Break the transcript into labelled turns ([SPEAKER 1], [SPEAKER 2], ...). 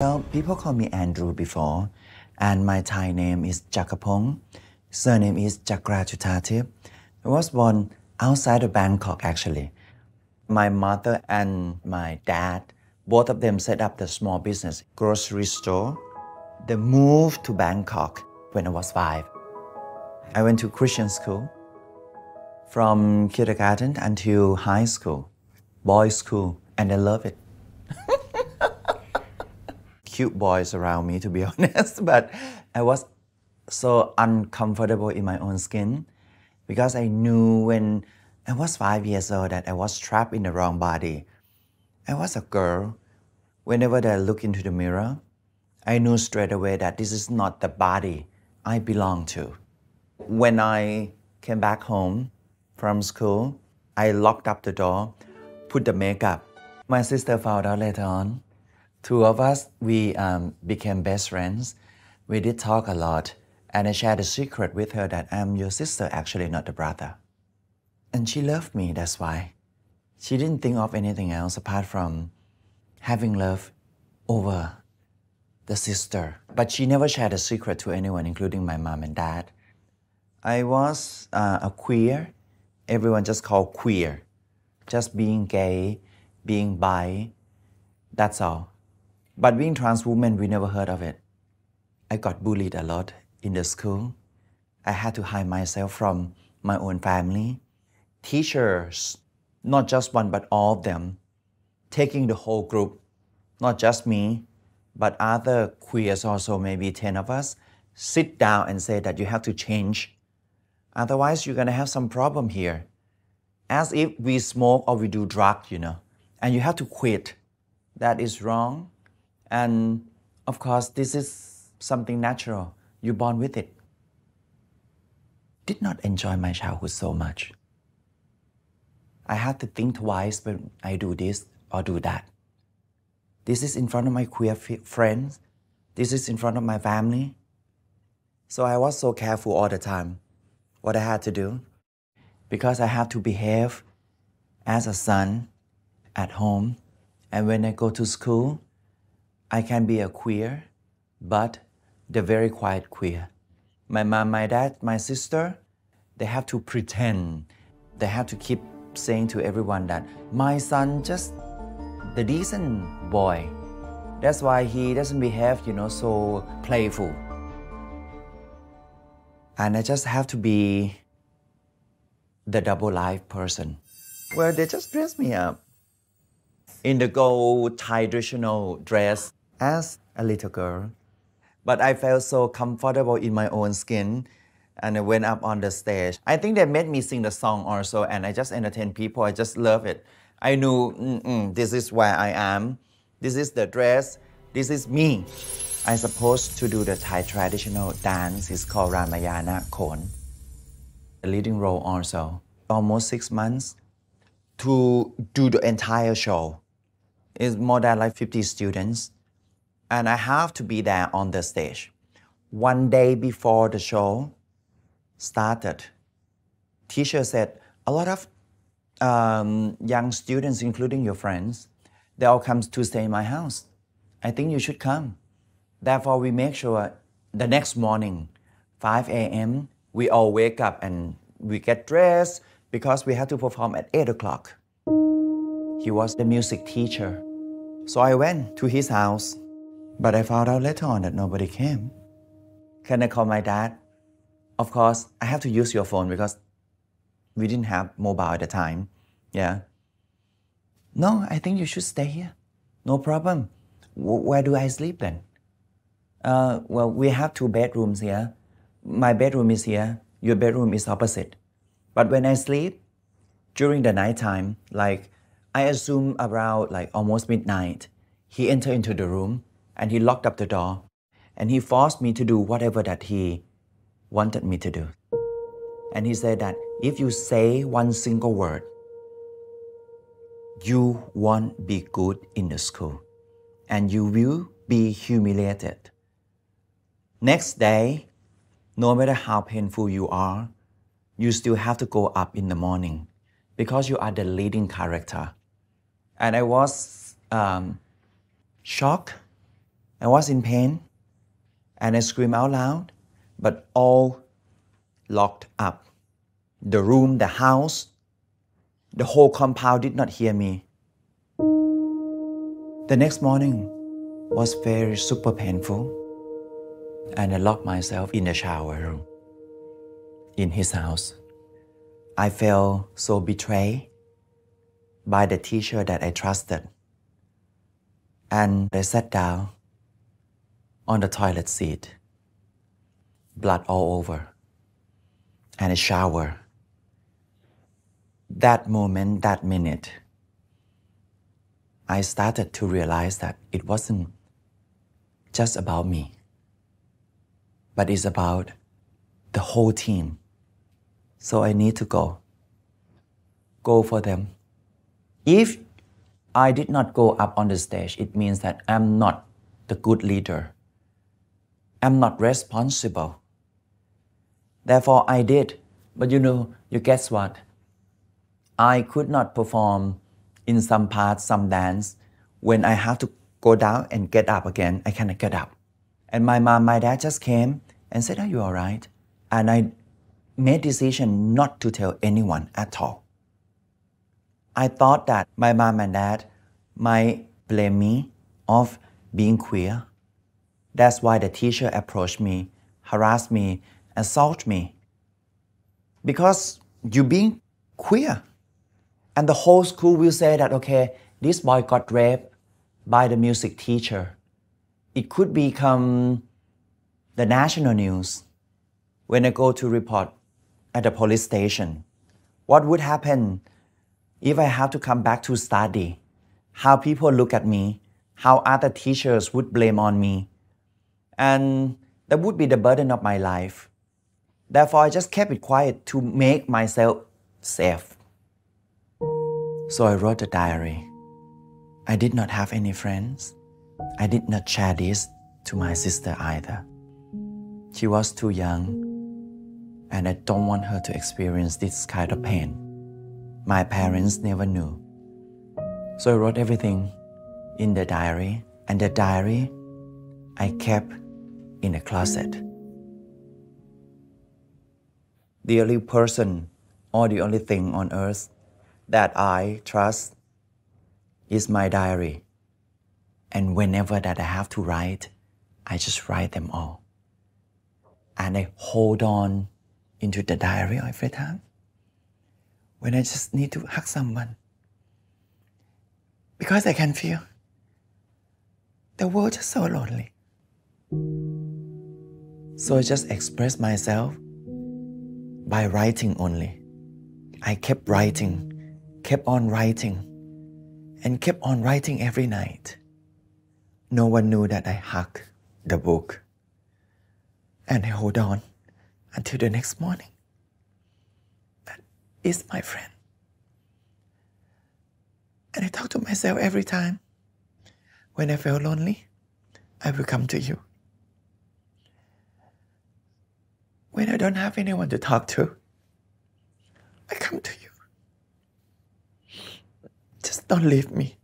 [SPEAKER 1] Well, people call me Andrew before, and my Thai name is Jakapong. Surname is Jakrajutatip. I was born outside of Bangkok, actually. My mother and my dad, both of them set up the small business, grocery store. They moved to Bangkok when I was 5. I went to Christian school from kindergarten until high school, boys' school, and I love it. Cute boys around me, to be honest, but I was so uncomfortable in my own skin because I knew when I was 5 years old that I was trapped in the wrong body. I was a girl. Whenever I look into the mirror, I knew straight away that this is not the body I belong to. When I came back home from school, I locked up the door, put the makeup. My sister found out later on. Two of us, we became best friends. We did talk a lot, and I shared a secret with her that I'm your sister, actually not the brother. And she loved me, that's why. She didn't think of anything else apart from having love over the sister. But she never shared a secret to anyone, including my mom and dad. I was a queer. Everyone just called queer. Just being gay, being bi, that's all. But being trans woman, we never heard of it. I got bullied a lot in the school. I had to hide myself from my own family. Teachers, not just one, but all of them, taking the whole group, not just me, but other queers also, maybe 10 of us, sit down and say that you have to change. Otherwise, you're gonna have some problem here. As if we smoke or we do drugs, and you have to quit. That is wrong. And of course, this is something natural. You're born with it. Did not enjoy my childhood so much. I had to think twice when I do this or do that. This is in front of my queer friends. This is in front of my family. So I was so careful all the time what I had to do because I had to behave as a son at home. And when I go to school, I can be a queer, but the very quiet queer. My mom, my dad, my sister, they have to pretend. They have to keep saying to everyone that my son just the decent boy. That's why he doesn't behave, so playful. And I just have to be the double life person. Well, they just dress me up in the gold traditional dress as a little girl. But I felt so comfortable in my own skin and I went up on the stage. I think they made me sing the song also and I just entertained people. I just love it. I knew this is where I am. This is the dress. This is me. I supposed to do the Thai traditional dance. It's called Ramayana Khon. The leading role also. Almost 6 months to do the entire show. It's more than like 50 students. And I have to be there on the stage. One day before the show started, teacher said, a lot of young students, including your friends, they all come to stay in my house. I think you should come. Therefore, we make sure the next morning, 5 a.m., we all wake up and we get dressed because we had to perform at 8 o'clock. He was the music teacher. So I went to his house, but I found out later on that nobody came. Can I call my dad? Of course, I have to use your phone because we didn't have mobile at the time. Yeah. No, I think you should stay here. No problem. Where do I sleep then? Well, we have 2 bedrooms here. My bedroom is here. Your bedroom is opposite. But when I sleep, during the nighttime, I assume around almost midnight, he entered into the room and he locked up the door and he forced me to do whatever that he wanted me to do. And he said that if you say one single word, you won't be good in the school and you will be humiliated. Next day, no matter how painful you are, you still have to go up in the morning because you are the leading character. And I was shocked I was in pain and I screamed out loud, but all locked up. The room, the house, the whole compound did not hear me. The next morning was very super painful, and I locked myself in the shower room in his house. I felt so betrayed by the teacher that I trusted. And I sat down on the toilet seat, blood all over, and I showered. That moment, that minute, I started to realize that it wasn't just about me, but it's about the whole team. So I need to go for them. If I did not go up on the stage, it means that I'm not the good leader. I'm not responsible. Therefore, I did. But you guess what? I could not perform in some parts, some dance. When I have to go down and get up again, I cannot get up. And my mom, my dad just came and said, "Are you all right?" And I made decision not to tell anyone at all. I thought that my mom and dad might blame me of being queer. That's why the teacher approached me, harassed me, assaulted me. Because you being queer. And the whole school will say that, okay, this boy got raped by the music teacher. It could become the national news. When I go to report at the police station, what would happen if I have to come back to study? How people look at me, how other teachers would blame on me. And that would be the burden of my life. Therefore, I just kept it quiet to make myself safe. So I wrote a diary. I did not have any friends. I did not share this to my sister either. She was too young, and I don't want her to experience this kind of pain. My parents never knew. So I wrote everything in the diary, and the diary I kept in a closet. The only person or the only thing on earth that I trust is my diary. And whenever that I have to write, I just write them all. And I hold on into the diary every time when I just need to hug someone. Because I can feel the world is so lonely. So I just express myself by writing only. I kept writing, kept on writing, and kept on writing every night. No one knew that I hugged the book. And I hold on until the next morning. That is my friend. And I talk to myself every time. When I feel lonely, I will come to you. When I don't have anyone to talk to, I come to you. Just don't leave me.